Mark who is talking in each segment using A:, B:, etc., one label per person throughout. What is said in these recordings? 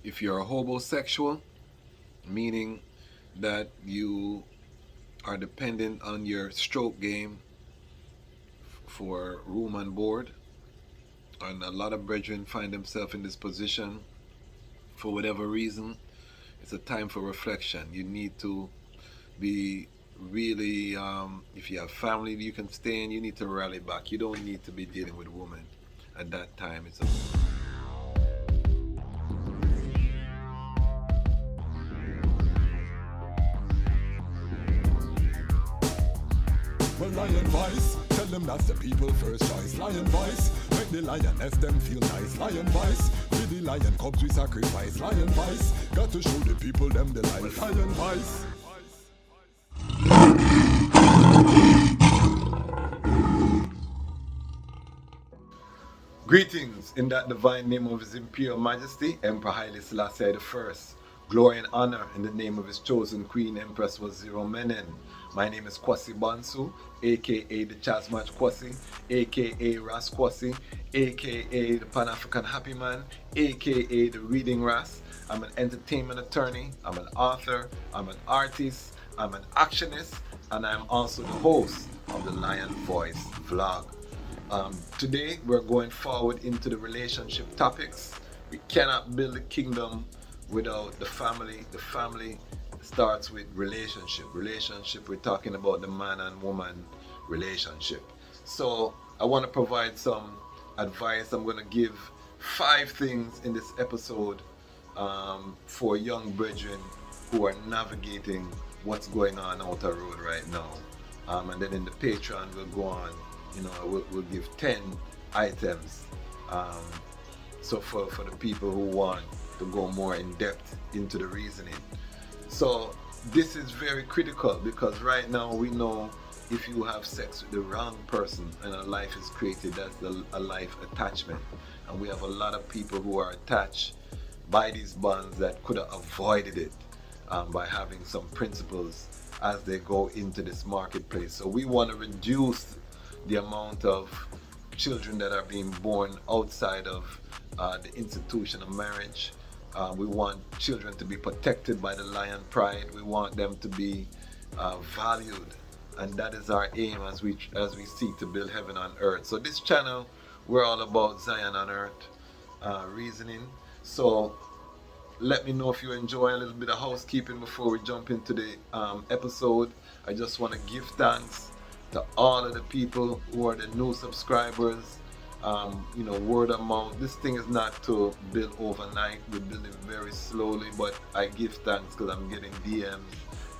A: If you're a homosexual, meaning that you are dependent on your stroke game for room and board, and a lot of brethren find themselves in this position for whatever reason, it's a time for reflection. You need to be really, if you have family you can stay in, you need to rally back. You don't need to be dealing with women at that time. It's a
B: Well, lion voice, tell them that's the people first choice. Lion voice, make the lioness them feel nice. Lion voice, with the lion cubs we sacrifice. Lion voice, got to show the people them the life. Lion voice.
A: Greetings in that divine name of His Imperial Majesty, Emperor Haile Selassie the First. Glory and honor in the name of His chosen Queen, Empress was Zero Menen. My name is Kwasi Bansu, aka Dejazmatch Kwasi, aka Ras Kwasi, aka the Pan African Happy Man, aka the Reading Ras. I'm an entertainment attorney, I'm an author, I'm an artist, I'm an actionist, and I'm also the host of the Lion Voice vlog. Today we're going forward into the relationship topics. We cannot build a kingdom without the family. The family starts with relationship. Relationship, we're talking about the man and woman relationship. So I want to provide some advice. I'm going to give 5 things in this episode for young brethren who are navigating what's going on out the road right now. And then in the Patreon we'll go on, we'll give 10 items. So for the people who want to go more in depth into the reasoning. So this is very critical because right now we know if you have sex with the wrong person and a life is created, that's a life attachment. And we have a lot of people who are attached by these bonds that could have avoided it by having some principles as they go into this marketplace. So we want to reduce the amount of children that are being born outside of the institution of marriage. We want children to be protected by the lion pride. We want them to be valued, and that is our aim as we seek to build heaven on earth. So this channel, we're all about Zion on earth reasoning. So let me know if you enjoy a little bit of housekeeping before we jump into the episode. I just want to give thanks to all of the people who are the new subscribers. Word of mouth. This thing is not to build overnight. We're building very slowly, but I give thanks because I'm getting DMs.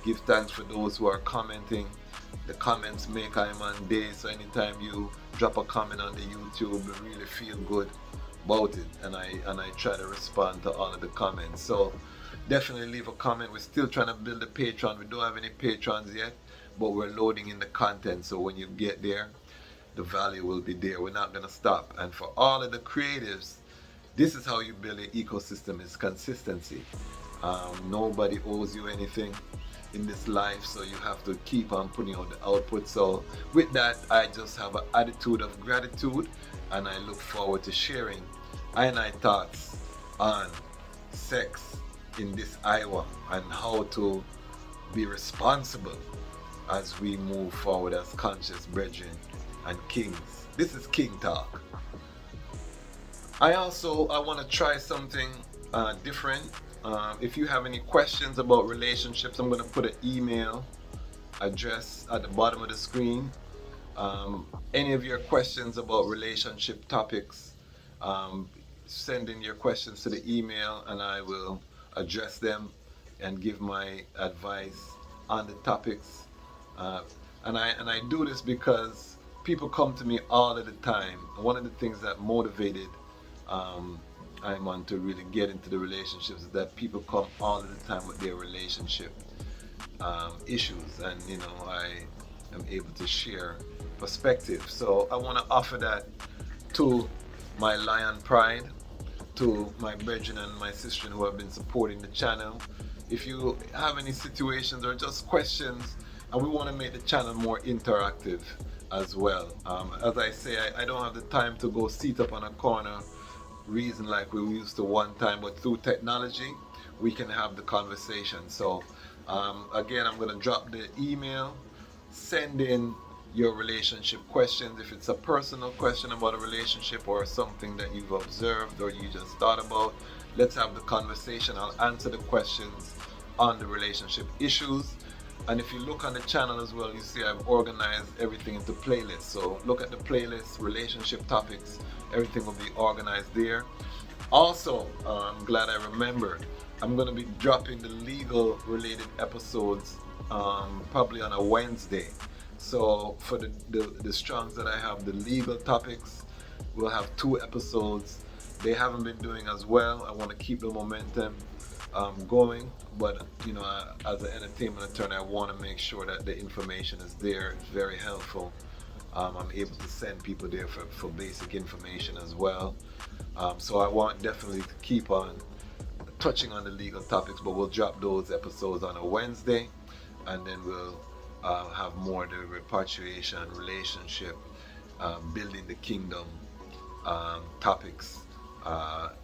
A: Give thanks for those who are commenting. The comments make I'm on day, so anytime you drop a comment on the YouTube, we really feel good about it, and I try to respond to all of the comments. So definitely leave a comment. We're still trying to build a Patreon. We don't have any patrons yet, but we're loading in the content, so when you get there, the value will be there. We're not going to stop. And for all of the creatives, this is how you build an ecosystem, is consistency. Nobody owes you anything in this life, so you have to keep on putting out the output. So with that, I just have an attitude of gratitude, and I look forward to sharing I thoughts on sex in this Iowa and how to be responsible as we move forward as conscious brethren and kings. This is King Talk. I want to try something different. If you have any questions about relationships, I'm going to put an email address at the bottom of the screen. Any of your questions about relationship topics, send in your questions to the email and I will address them and give my advice on the topics. And I do this because people come to me all of the time. One of the things that motivated Iman to really get into the relationships is that people come all of the time with their relationship issues, and I am able to share perspective. So I want to offer that to my lion pride, to my brethren and my sister who have been supporting the channel. If you have any situations or just questions, and we want to make the channel more interactive as well. As I say, I don't have the time to go sit up on a corner reason like we used to one time, but through technology, we can have the conversation. So again, I'm going to drop the email. Send in your relationship questions. If it's a personal question about a relationship or something that you've observed or you just thought about, let's have the conversation. I'll answer the questions on the relationship issues. And if you look on the channel as well, you see I've organized everything into playlists. So look at the playlist, relationship topics, everything will be organized there. Also, I'm glad I remembered, I'm going to be dropping the legal related episodes probably on a Wednesday. So for the strongs that I have, the legal topics, we'll have 2 episodes. They haven't been doing as well. I want to keep the momentum going, but as an entertainment attorney, I want to make sure that the information is there. It's very helpful. I'm able to send people there for basic information as well. So I want definitely to keep on touching on the legal topics, but we'll drop those episodes on a Wednesday, and then we'll have more the repatriation, relationship, building the kingdom topics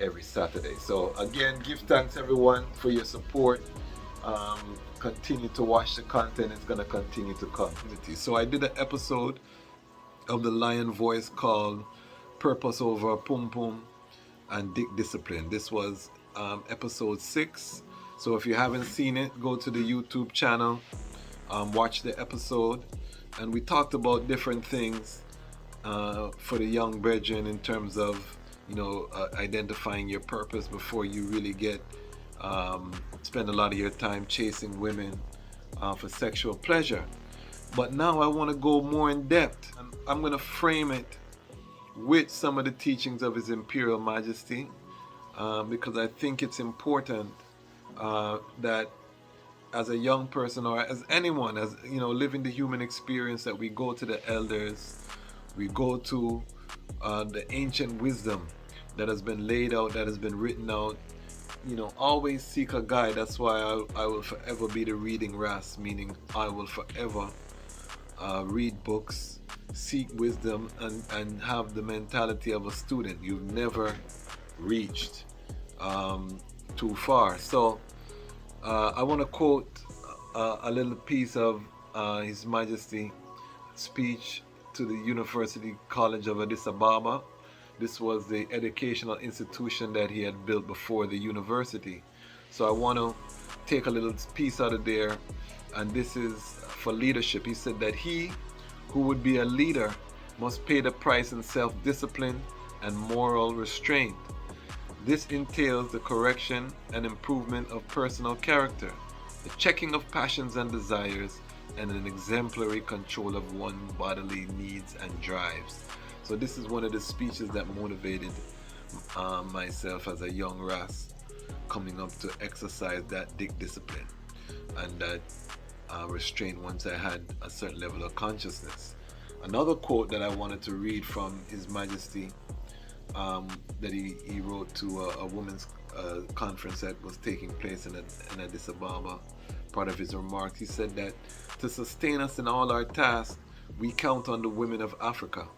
A: every Saturday. So again, give thanks everyone for your support. Continue to watch the content. It's going to continue to come. So I did an episode of the Lion Voice called Purpose Over Pum Pum and Dick Discipline. This was episode 6. So if you haven't seen it, go to the YouTube channel, watch the episode, and we talked about different things for the young brethren in terms of identifying your purpose before you really spend a lot of your time chasing women for sexual pleasure. But now I want to go more in depth. I'm going to frame it with some of the teachings of His Imperial Majesty, because I think it's important that as a young person, or as anyone, as living the human experience, that we go to the elders, we go to the ancient wisdom that has been laid out, that has been written out. Always seek a guide. That's why I will forever be the reading Ras, meaning I will forever read books, seek wisdom, and have the mentality of a student. You've never reached too far. So I want to quote a little piece of His Majesty speech to the University College of Addis Ababa. This was the educational institution that he had built before the university. So I want to take a little piece out of there, and this is for leadership. He said that he who would be a leader must pay the price in self-discipline and moral restraint. This entails the correction and improvement of personal character, the checking of passions and desires, and an exemplary control of one's bodily needs and drives. So this is one of the speeches that motivated myself as a young Ras coming up to exercise that Dick discipline and that restraint once I had a certain level of consciousness. Another quote that I wanted to read from His Majesty that he wrote to a women's conference that was taking place in Addis Ababa. Part of his remarks, he said that to sustain us in all our tasks, we count on the women of Africa.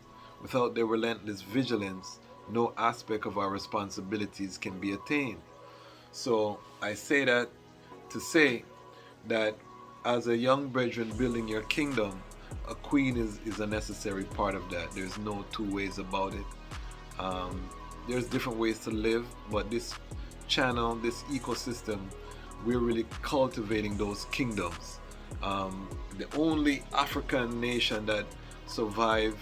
A: Without their relentless vigilance, no aspect of our responsibilities can be attained. So I say that to say that as a young brethren building your kingdom, a queen is a necessary part of that. There's no two ways about it. There's different ways to live, but this channel, this ecosystem, we're really cultivating those kingdoms. The only African nation that survived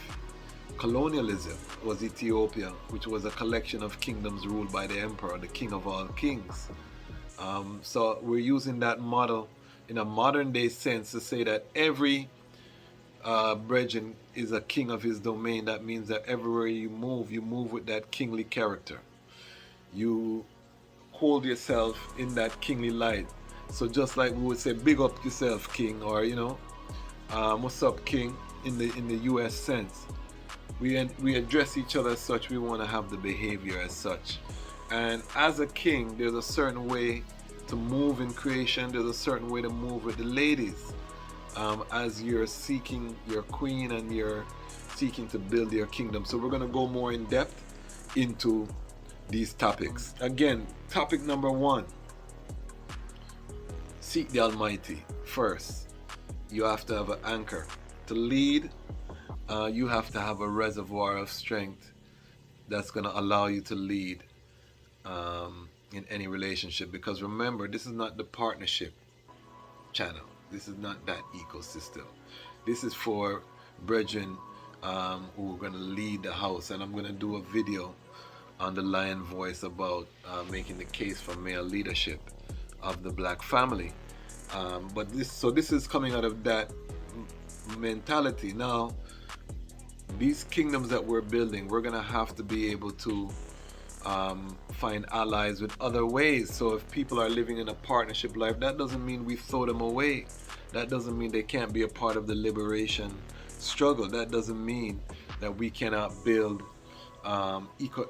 A: colonialism was Ethiopia, which was a collection of kingdoms ruled by the emperor, the king of all kings. So we're using that model in a modern day sense to say that every brethren is a king of his domain. That means that everywhere you move with that kingly character. You hold yourself in that kingly light. So just like we would say, big up yourself, king, or what's up, king, in the US sense. We address each other as such. We want to have the behavior as such. And as a king, there's a certain way to move in creation. There's a certain way to move with the ladies. As you're seeking your queen and you're seeking to build your kingdom. So we're going to go more in depth into these topics. Again, topic number 1, seek the Almighty first. You have to have an anchor. To lead, you have to have a reservoir of strength that's going to allow you to lead in any relationship. Because remember, this is not the partnership channel. This is not that ecosystem. This is for brethren who are going to lead the house. And I'm going to do a video on the Lion Voice about making the case for male leadership of the black family. But this is coming out of that mentality. Now, these kingdoms that we're building, we're going to have to be able to find allies with other ways. So if people are living in a partnership life, that doesn't mean we throw them away. That doesn't mean they can't be a part of the liberation struggle. That doesn't mean that we cannot build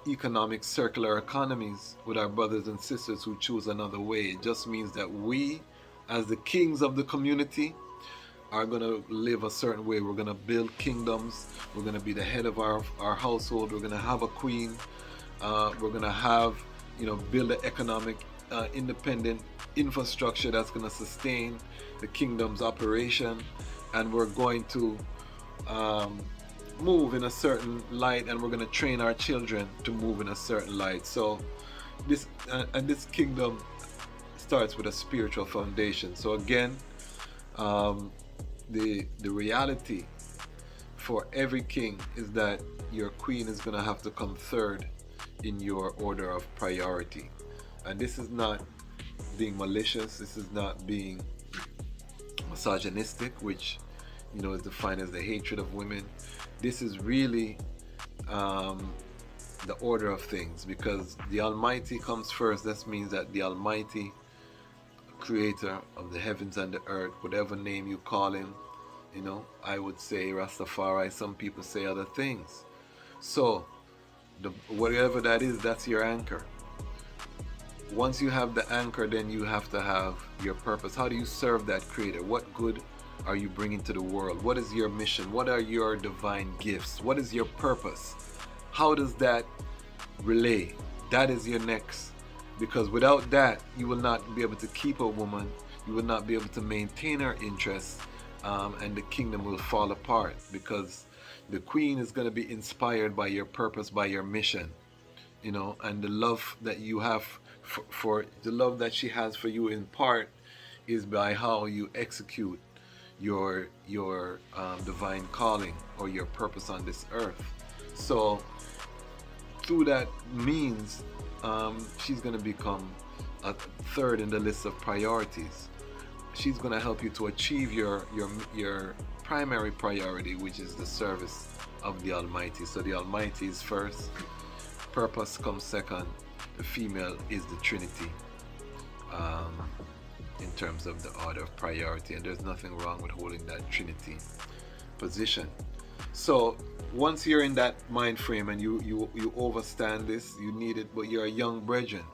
A: economic circular economies with our brothers and sisters who choose another way. It just means that we, as the kings of the community, are going to live a certain way. We're going to build kingdoms. We're going to be the head of our household. We're going to have a queen. We're going to have, build an economic independent infrastructure that's going to sustain the kingdom's operation. And we're going to move in a certain light, and we're going to train our children to move in a certain light. So this kingdom starts with a spiritual foundation. So again, the reality for every king is that your queen is going to have to come third in your order of priority. And this is not being malicious. This is not being misogynistic, which is defined as the hatred of women. This is really the order of things, because the Almighty comes first. That means that the Almighty creator of the heavens and the earth, whatever name you call him, I would say Rastafari. Some people say other things. So whatever that is, that's your anchor. Once you have the anchor, then you have to have your purpose. How do you serve that creator? What good are you bringing to the world? What is your mission? What are your divine gifts? What is your purpose? How does that relay? That is your next. Because without that, you will not be able to keep a woman. You will not be able to maintain her interests, and the kingdom will fall apart, because the queen is going to be inspired by your purpose, by your mission, and the love that you have for the love that she has for you in part is by how you execute your divine calling or your purpose on this earth. So through that means, she's going to become a third in the list of priorities. She's going to help you to achieve your primary priority, which is the service of the Almighty. So the Almighty is first, purpose comes second, the female is the Trinity in terms of the order of priority, and there's nothing wrong with holding that Trinity position. So once you're in that mind frame and you overstand this, you need it, but you're a young brethren,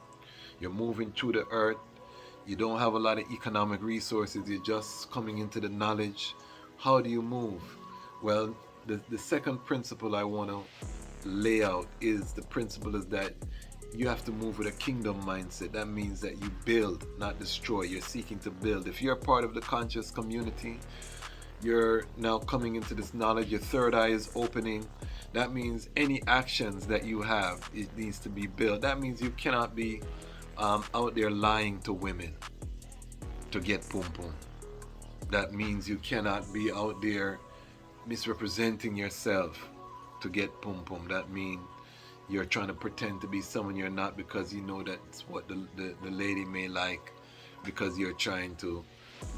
A: you're moving through the earth, you don't have a lot of economic resources, you're just coming into the knowledge. How do you move? Well, the second principle I want to lay out is the principle is that you have to move with a kingdom mindset. That means that you build, not destroy. You're seeking to build. If you're part of the conscious community, you're now coming into this knowledge, your third eye is opening. That means any actions that you have, it needs to be built. That means you cannot be out there lying to women to get pum pum. That means you cannot be out there misrepresenting yourself to get pum pum. That means you're trying to pretend to be someone you're not because you know that's what the lady may like, because you're trying to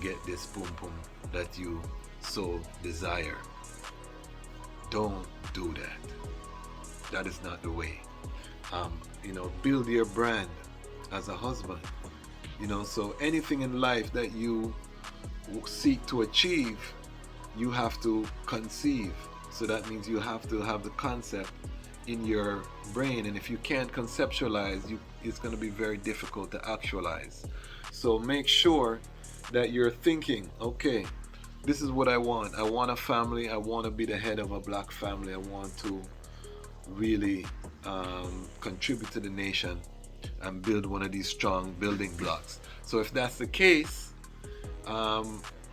A: get this pum pum that you so desire. Don't do that. That is not the way. Build your brand as a husband. So anything in life that you seek to achieve, you have to conceive. So that means you have to have the concept in your brain, and if you can't conceptualize, it's going to be very difficult to actualize. So make sure that you're thinking, okay, this is what I want. I want a family. I want to be the head of a black family. I want to really contribute to the nation and build one of these strong building blocks. So if that's the case,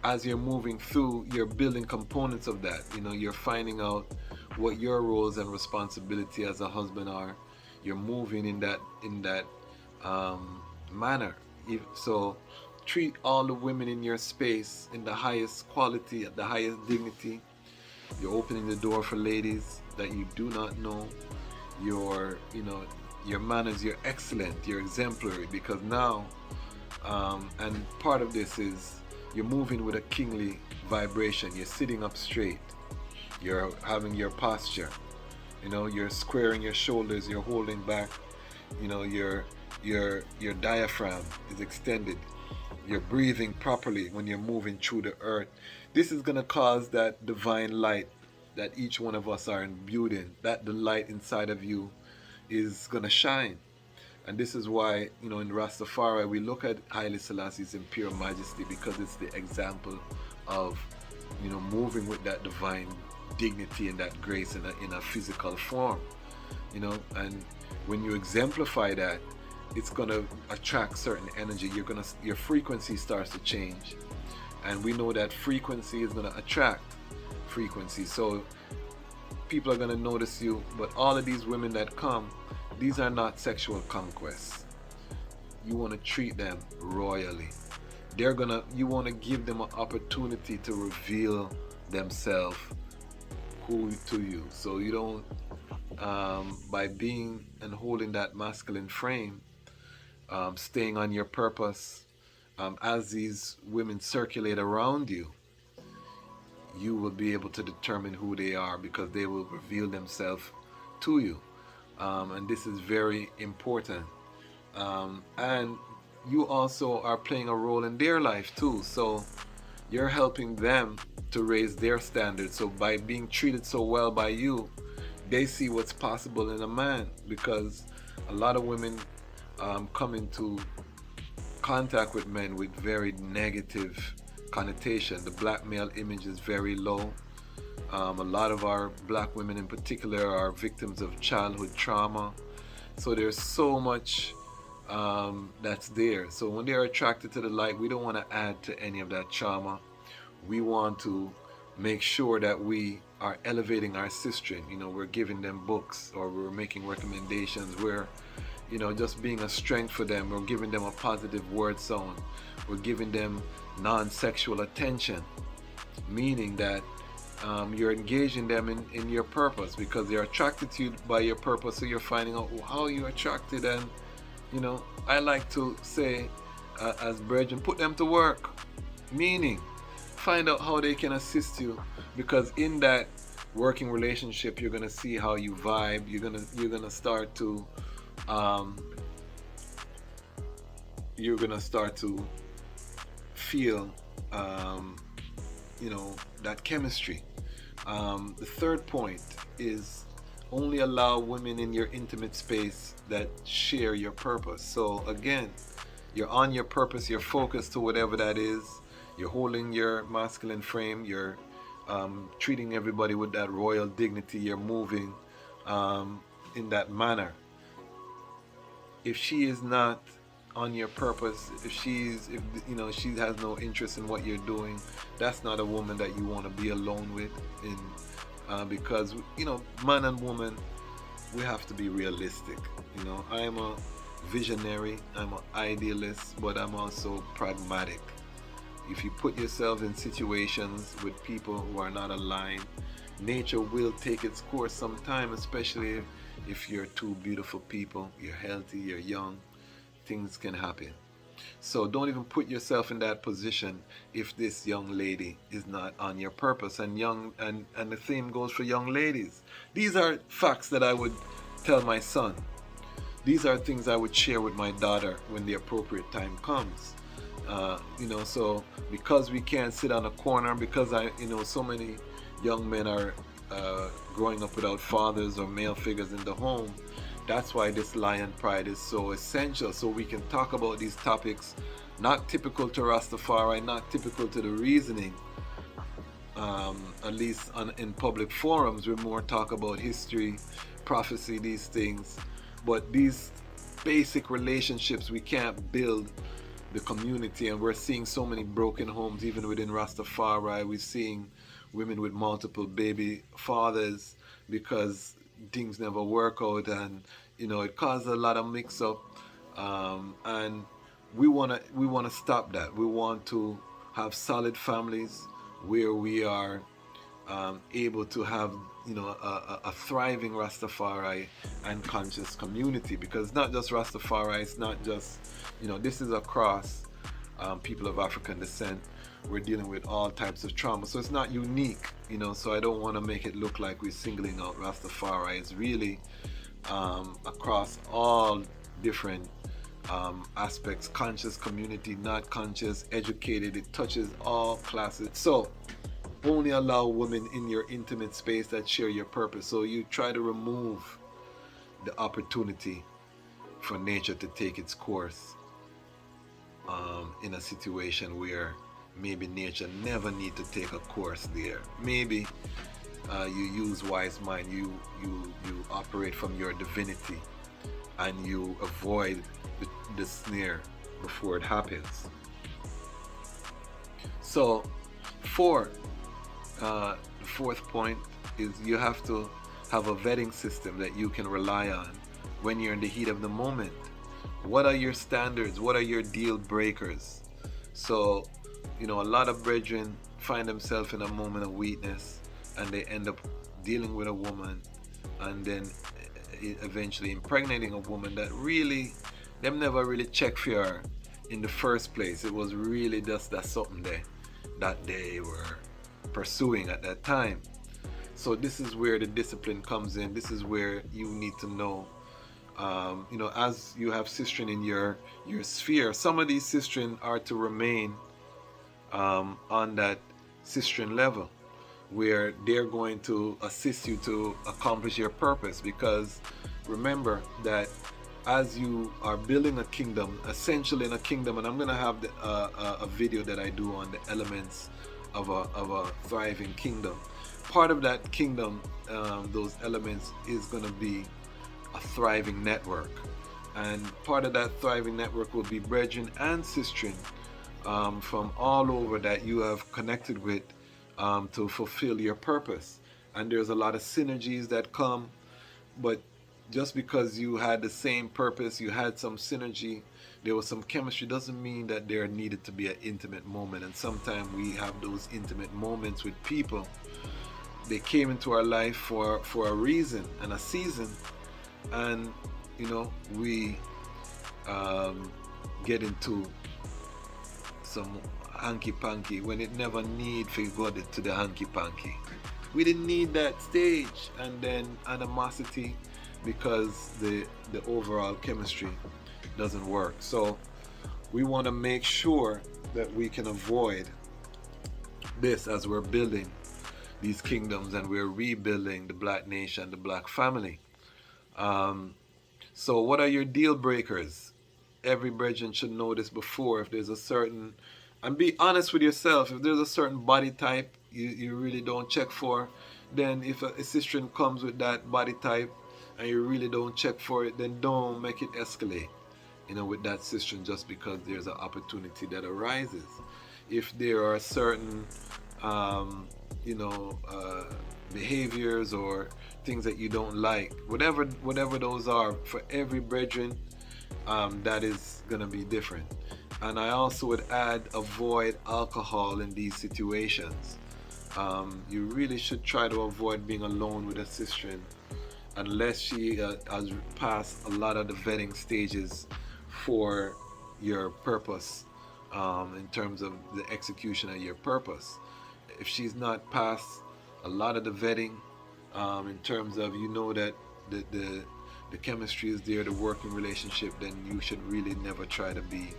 A: as you're moving through, you're building components of that. You're finding out what your roles and responsibility as a husband are. You're moving in that manner. So treat all the women in your space in the highest quality, at the highest dignity. You're opening the door for ladies that you do not know. Your manners, you're excellent, you're exemplary, because now, and part of this is you're moving with a kingly vibration. You're sitting up straight. You're having your posture. You're squaring your shoulders. You're holding back. Your diaphragm is extended. You're breathing properly when you're moving through the earth. This is going to cause that divine light that each one of us are imbued in. That the light inside of you is going to shine. And this is why, in Rastafari, we look at Haile Selassie's Imperial Majesty, because it's the example of, moving with that divine dignity and that grace in a physical form. And when you exemplify that, it's going to attract certain energy. Your frequency starts to change. And we know that frequency is going to attract frequency. So people are going to notice you. But all of these women that come, these are not sexual conquests. You want to treat them royally. You want to give them an opportunity to reveal themselves to you. So you don't, by being and holding that masculine frame, staying on your purpose, as these women circulate around you, you will be able to determine who they are, because they will reveal themselves to you. And this is very important. And you also are playing a role in their life too. So you're helping them to raise their standards. So by being treated so well by you, they see what's possible in a man, because a lot of women come into contact with men with very negative connotation. The black male image is very low. A lot of our black women in particular are victims of childhood trauma. So there's so much that's there. So when they're attracted to the light, we don't want to add to any of that trauma. We want to make sure that we are elevating our sistren. We're giving them books, or we're making recommendations. We're, just being a strength for them. We're giving them a positive word sound. We're giving them non-sexual attention, meaning that you're engaging them in your purpose, because they're attracted to you by your purpose. So you're finding out how you're attracted. And I like to say, as brethren, put them to work, meaning find out how they can assist you, because in that working relationship, you're gonna see how you vibe. You're gonna start to feel that chemistry. The third point is only allow women in your intimate space that share your purpose. So again, you're on your purpose, you're focused to whatever that is. You're holding your masculine frame. You're treating everybody with that royal dignity. You're moving in that manner. If she is not on your purpose, if she has no interest in what you're doing, that's not a woman that you want to be alone with. Because man and woman, we have to be realistic. I am a visionary, I'm an idealist, but I'm also pragmatic. If you put yourself in situations with people who are not aligned, nature will take its course sometime, especially if you're two beautiful people, you're healthy, you're young, things can happen. So don't even put yourself in that position if this young lady is not on your purpose. And the same goes for young ladies. These are facts that I would tell my son. These are things I would share with my daughter when the appropriate time comes. So because we can't sit on a corner, because so many young men are growing up without fathers or male figures in the home. That's why this Lion Pride is so essential, so we can talk about these topics not typical to Rastafari, not typical to the reasoning. At least in public forums, we more talk about history, prophecy, these things, but these basic relationships we can't build the community, and we're seeing so many broken homes even within Rastafari. We're seeing women with multiple baby fathers because things never work out, and it causes a lot of mix up, and we wanna stop that. We want to have solid families where we are able to have a thriving Rastafari and conscious community, because it's not just Rastafari, it's not just this is across people of African descent. We're dealing with all types of trauma, so it's not unique, so I don't want to make it look like we're singling out Rastafari. It's really across all different aspects: conscious community, not conscious, educated. It touches all classes. So only allow women in your intimate space that share your purpose. So you try to remove the opportunity for nature to take its course in a situation where maybe nature never need to take a course there. Maybe you use wise mind, you operate from your divinity, and you avoid the snare before it happens. So the fourth point is you have to have a vetting system that you can rely on when you're in the heat of the moment. What are your standards? What are your deal breakers? So, a lot of brethren find themselves in a moment of weakness, and they end up dealing with a woman and then eventually impregnating a woman that really, them never really checked for her in the first place. It was really just that something that they were pursuing at that time. So this is where the discipline comes in. This is where you need to know, as you have sistren in your sphere, some of these sistren are to remain on that sistren level, where they're going to assist you to accomplish your purpose. Because remember that as you are building a kingdom, essentially in a kingdom, and I'm going to have a video that I do on the elements of a thriving kingdom. Part of that kingdom, those elements, is going to be a thriving network, and part of that thriving network will be brethren and sistren from all over that you have connected with to fulfill your purpose. And there's a lot of synergies that come, but just because you had the same purpose, you had some synergy, there was some chemistry, doesn't mean that there needed to be an intimate moment. And sometimes we have those intimate moments with people. They came into our life for a reason and a season, and we get into some hanky-panky when it never need for go to the hanky-panky. We didn't need that stage, and then animosity because the overall chemistry doesn't work. So we want to make sure that we can avoid this as we're building these kingdoms and we're rebuilding the black nation, the black family. So what are your deal breakers? Every brethren should know this before. If there's a certain, and be honest with yourself, if there's a certain body type you really don't check for, then if a sistren comes with that body type and you really don't check for it, then don't make it escalate, with that sistren just because there's an opportunity that arises. If there are certain, behaviors or things that you don't like, whatever those are, for every brethren, that is gonna be different. And I also would add, avoid alcohol in these situations. You really should try to avoid being alone with a sistren unless she has passed a lot of the vetting stages for your purpose, in terms of the execution of your purpose. If she's not passed a lot of the vetting, in terms of that the chemistry is there, the working relationship, then you should really never try to be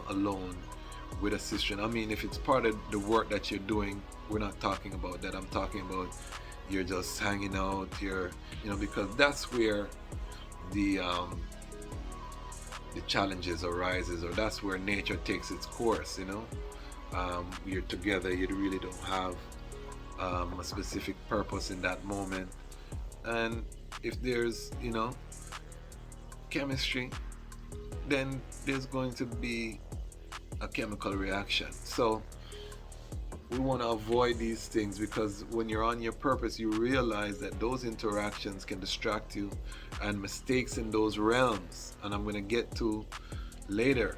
A: alone with a sistren. I mean, if it's part of the work that you're doing, we're not talking about that. I'm talking about you're just hanging out, because that's where the challenges arises, or that's where nature takes its course. You're together, you really don't have a specific purpose in that moment. and if there's, chemistry, then there's going to be a chemical reaction. So we want to avoid these things, because when you're on your purpose, you realize that those interactions can distract you, and mistakes in those realms, and I'm going to get to later,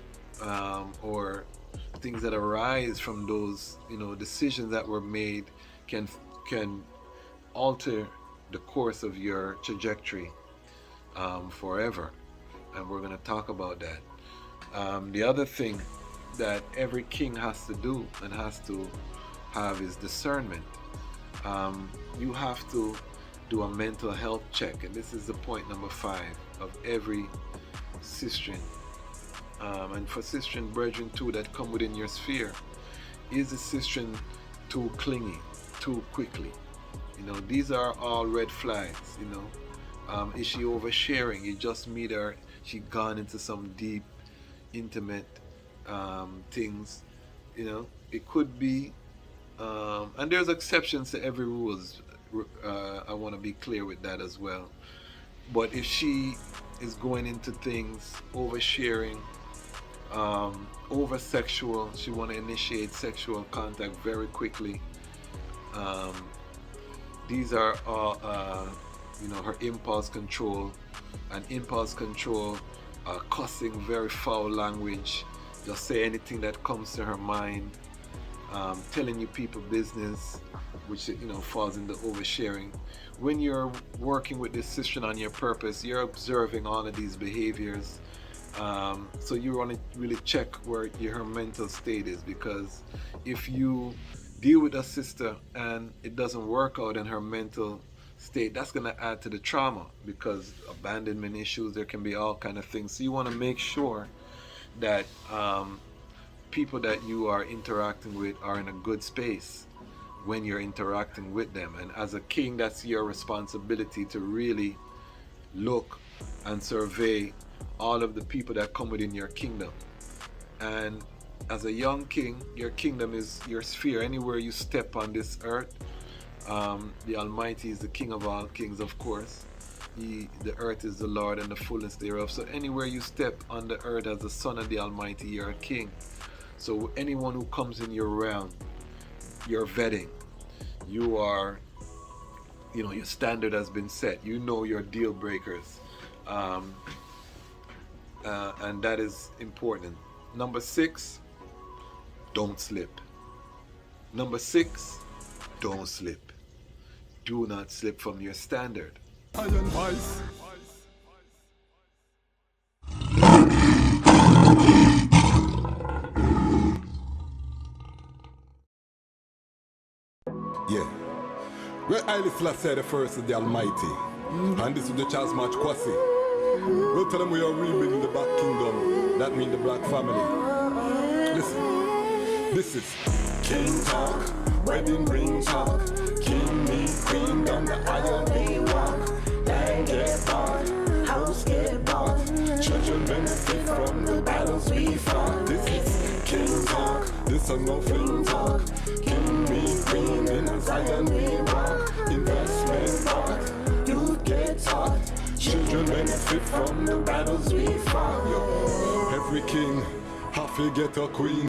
A: or things that arise from those, decisions that were made can alter the course of your trajectory forever. And we're going to talk about that. The other thing that every king has to do and has to have is discernment. You have to do a mental health check, and this is the point number 5 of every sistren. And for sistren brethren too that come within your sphere, is the sistren too clingy, too quickly? These are all red flags. Is she oversharing? You just meet her, she gone into some deep, intimate things. It could be, and there's exceptions to every rules. I want to be clear with that as well. But if she is going into things, oversharing, over sexual, she want to initiate sexual contact very quickly. These are all, her impulse control, cussing, very foul language, just say anything that comes to her mind, telling you people business, which falls into oversharing. When you're working with this sister on your purpose, you're observing all of these behaviors. So you want to really check where her mental state is, because if you deal with a sister and it doesn't work out in her mental state, that's going to add to the trauma, because abandonment issues, there can be all kind of things. So you want to make sure that people that you are interacting with are in a good space when you're interacting with them. And as a king, that's your responsibility to really look and survey all of the people that come within your kingdom. And as a young king, your kingdom is your sphere. Anywhere you step on this earth, the Almighty is the King of all kings, of course. The earth is the Lord and the fullness thereof. So anywhere you step on the earth as the son of the Almighty, you're a king. So anyone who comes in your realm, you're vetting. You are, your standard has been set. You know your deal breakers. And that is important. Number 6, don't slip. Number 6, don't slip. Do not slip from your standard.
B: Iron Vice. Yeah. We're Haile Selassie the first of the Almighty. And this is the Dejazmatch Kwasi. We'll tell them we are rebuilding the Black Kingdom. That means the Black family. Listen. This is King Talk, Wedding Ring Talk. King meet Queen down the aisle we walk. Land get bought, house get bought. Children benefit from the battles we fought. This is King Talk, this is no fling talk. King meet Queen in a Zion we walk. Investment bought, youth get taught. Children benefit from the battles we fought. Yo, every king have to get a queen.